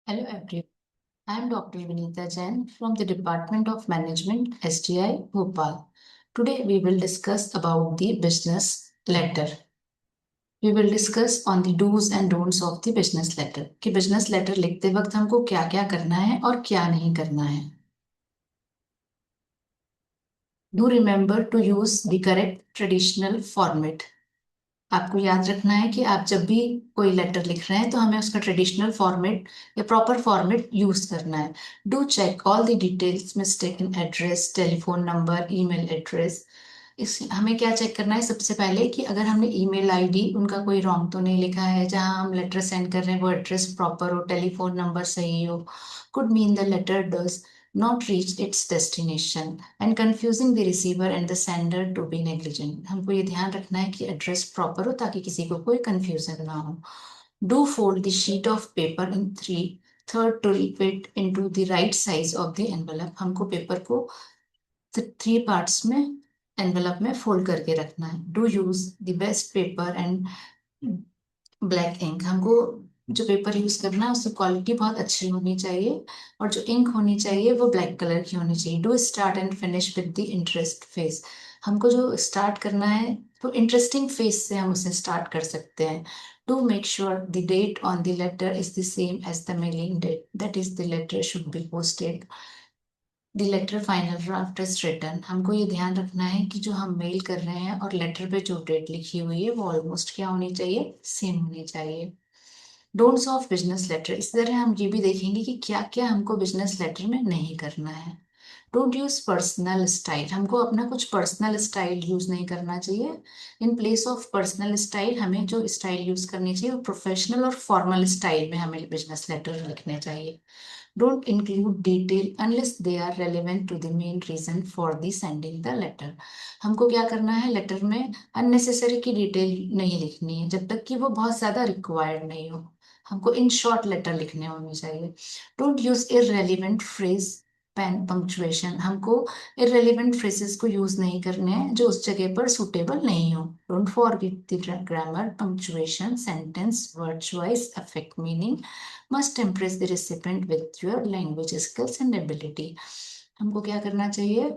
Hello everyone. I am Dr. Vinita Jain from the Department of Management, SDI, Bhopal. Today we will discuss about the business letter. We will discuss on the do's and don'ts of the business letter. कि business letter लिखते वक्त हमको क्या क्या करना है और क्या नहीं करना है. Do remember to use the correct traditional format. आपको याद रखना है कि आप जब भी कोई लेटर लिख रहे हैं तो हमें उसका ट्रेडिशनल फॉर्मेट या प्रॉपर फॉर्मेट यूज करना है. Do check all the details mistake in address, telephone number, email address. इस हमें क्या चेक करना है सबसे पहले कि अगर हमने ईमेल आईडी उनका कोई रॉन्ग तो नहीं लिखा है, जहां हम लेटर सेंड कर रहे हैं वो एड्रेस प्रॉपर हो, टेलीफोन नंबर सही हो. Could mean the letter does not reach its destination and confusing the receiver and the sender to be negligent. हमको ये ध्यान रखना है कि एड्रेस प्रॉपर हो ताकि किसी को कोई कंफ्यूजन ना हो. Do fold the sheet of paper in three third to fit into the right size of the envelope. हमको पेपर को थ्री पार्ट्स में एनवेलप में फोल्ड करके रखना है. Do use the best paper and black ink. हमको जो paper use करना है उसकी क्वालिटी बहुत अच्छी होनी चाहिए और जो इंक होनी चाहिए वो ब्लैक कलर की होनी चाहिए. Do start and finish with the interest face. हमको जो स्टार्ट करना है तो इंटरेस्टिंग फेस से हम उसे स्टार्ट कर सकते हैं. Do make sure the date on the letter is the same as the mailing date, that is the letter should be posted. The letter final draft is written. हमको ये ध्यान रखना है कि जो हम मेल कर रहे हैं और लेटर पे जो डेट लिखी हुई है वो ऑलमोस्ट क्या होनी चाहिए, सेम होनी चाहिए. Don'ts of business letter. इस तरह हम ये भी देखेंगे कि क्या क्या हमको बिजनेस लेटर में नहीं करना है. Don't use personal style. हमको अपना कुछ पर्सनल स्टाइल यूज नहीं करना चाहिए. In place of personal style हमें जो स्टाइल यूज करनी चाहिए वो प्रोफेशनल और फॉर्मल स्टाइल में हमें बिजनेस लेटर लिखने चाहिए. Don't include detail unless they are relevant to the main reason for the sending the letter. हमको क्या करना है, लेटर में अननेसेसरी की डिटेल नहीं लिखनी है जब तक कि वो बहुत ज्यादा रिक्वायर्ड नहीं हो. हमको इन शॉर्ट लेटर लिखने होने चाहिए. Don't use irrelevant phrase pen punctuation. हमको इररेलीवेंट फ्रेजेस को यूज नहीं करने हैं जो उस जगह पर सुटेबल नहीं हो. Don't forget the grammar, punctuation, sentence, word choice affect meaning. Must impress the recipient with your language skills and ability. हमको क्या करना चाहिए,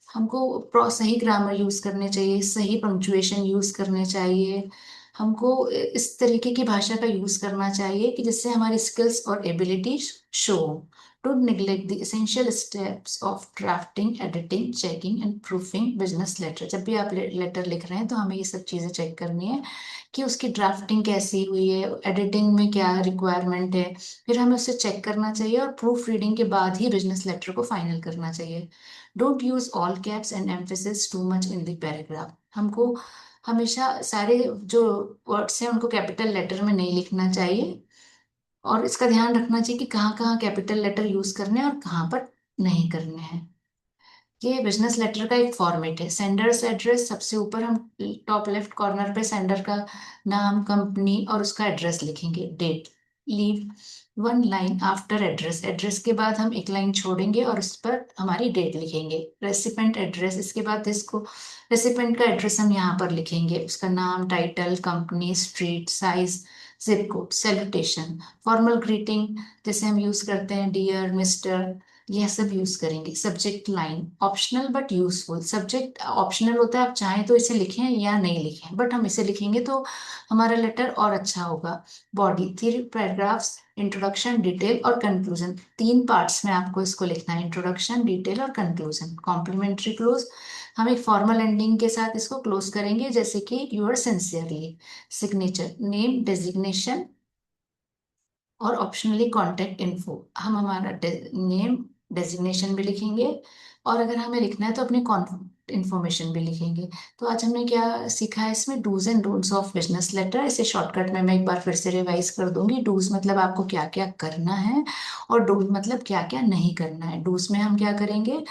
हमको सही ग्रामर यूज करने चाहिए, सही पंक्चुएशन यूज करने चाहिए. हमको इस तरीके की भाषा का यूज करना चाहिए कि जिससे हमारी स्किल्स और ability show. Don't neglect the essential steps of drafting, editing, checking and proofing business letter. जब भी आप लेटर लिख रहे हैं तो हमें ये सब चीजें चेक करनी है कि उसकी ड्राफ्टिंग कैसी हुई है, एडिटिंग में क्या रिक्वायरमेंट है. फिर हमें उसे चेक करना चाहिए और प्रूफ रीडिंग के बाद ही बिजनेस लेटर को फाइनल करना चाहिए. Don't use all caps and emphasis too much in the paragraph. हमको हमेशा सारे जो वर्ड्स हैं उनको कैपिटल लेटर में नहीं लिखना चाहिए और इसका ध्यान रखना चाहिए कि कहाँ कहाँ कैपिटल लेटर यूज करने हैं और कहाँ पर नहीं करने हैं. ये बिजनेस लेटर का एक फॉर्मेट है. सेंडर्स एड्रेस सबसे ऊपर हम टॉप लेफ्ट कॉर्नर पे सेंडर का नाम, कंपनी और उसका एड्रेस लिखेंगे. Date. Leave one line after address. Address के बाद हम एक लाइन छोड़ेंगे और उस पर हमारी डेट लिखेंगे. Recipient address. इसके बाद इसको रेसिपेंट का एड्रेस हम यहाँ पर लिखेंगे, उसका नाम, title, company, street, size, zip code. Salutation, formal greeting जैसे हम यूज करते हैं डियर, मिस्टर, यह सब यूज करेंगे. Subject line optional but useful. Subject optional होता है, आप चाहें तो इसे लिखें या नहीं लिखें, बट हम इसे लिखेंगे तो हमारा लेटर और अच्छा होगा. बॉडी 3 पैराग्राफ्स, इंट्रोडक्शन, डिटेल और कंक्लूजन. 3 पार्ट्स में आपको इसको लिखना है, इंट्रोडक्शन, डिटेल और कंक्लूजन. Complimentary close. हम एक फॉर्मल एंडिंग के साथ इसको क्लोज करेंगे जैसे कि your sincerely. Signature, name, designation और ऑप्शनली कॉन्टेक्ट इन्फो. हम हमारा नेम, डेजिग्नेशन भी लिखेंगे और अगर हमें लिखना है तो अपनी कॉन्टैक्ट इन्फॉर्मेशन भी लिखेंगे. तो आज हमने क्या सीखा है इसमें, do's and don'ts of business letter. इसे शॉर्टकट में मैं एक बार फिर से रिवाइज कर दूंगी. डूज मतलब आपको क्या क्या करना है और डोंट मतलब क्या क्या नहीं करना है. डूज में हम क्या करेंगे,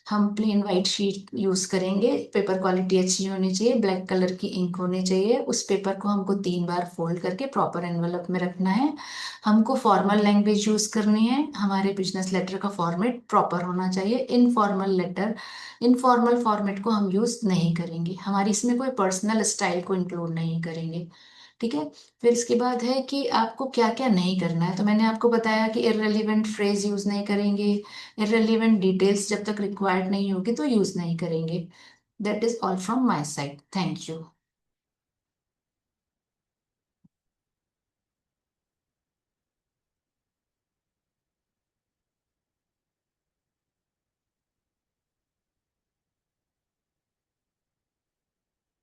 हम प्लेन वाइट शीट यूज करेंगे, पेपर क्वालिटी अच्छी होनी चाहिए, ब्लैक कलर की इंक होनी चाहिए, उस पेपर को हमको 3 बार फोल्ड करके प्रॉपर एनवलप में रखना है. हमको फॉर्मल लैंग्वेज यूज करनी है, हमारे बिजनेस लेटर का फॉर्मेट प्रॉपर होना चाहिए. इनफॉर्मल फॉर्मेट को हम यूज नहीं करेंगे, हमारी इसमें कोई पर्सनल स्टाइल को इंक्लूड नहीं करेंगे. ठीक है। फिर इसके बाद है कि आपको क्या क्या नहीं करना है। तो मैंने आपको बताया कि इररेलीवेंट फ्रेज यूज नहीं करेंगे, इररेलीवेंट डिटेल्स जब तक रिक्वायर्ड नहीं होगी तो यूज नहीं करेंगे। That is all from my side. Thank you.